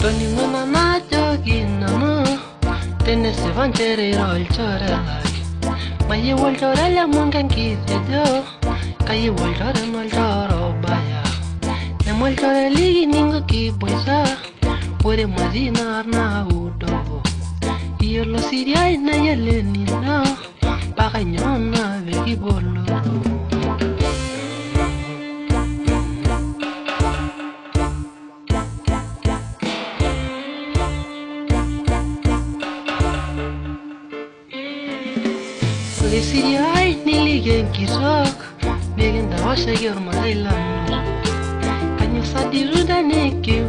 Tony mama na jogi namo Tene se van chere rol chora Maye wol chora la mungan kise jo Kaye wol chora nol choro baya Ne mol chora ligi ningo ki boisa Pure mazina na udobo Iyo lo siria ina yele nina Baka nyona veki bolo Siria niligen kisok Negen da washa yor marailan Kanyo sadiru da neki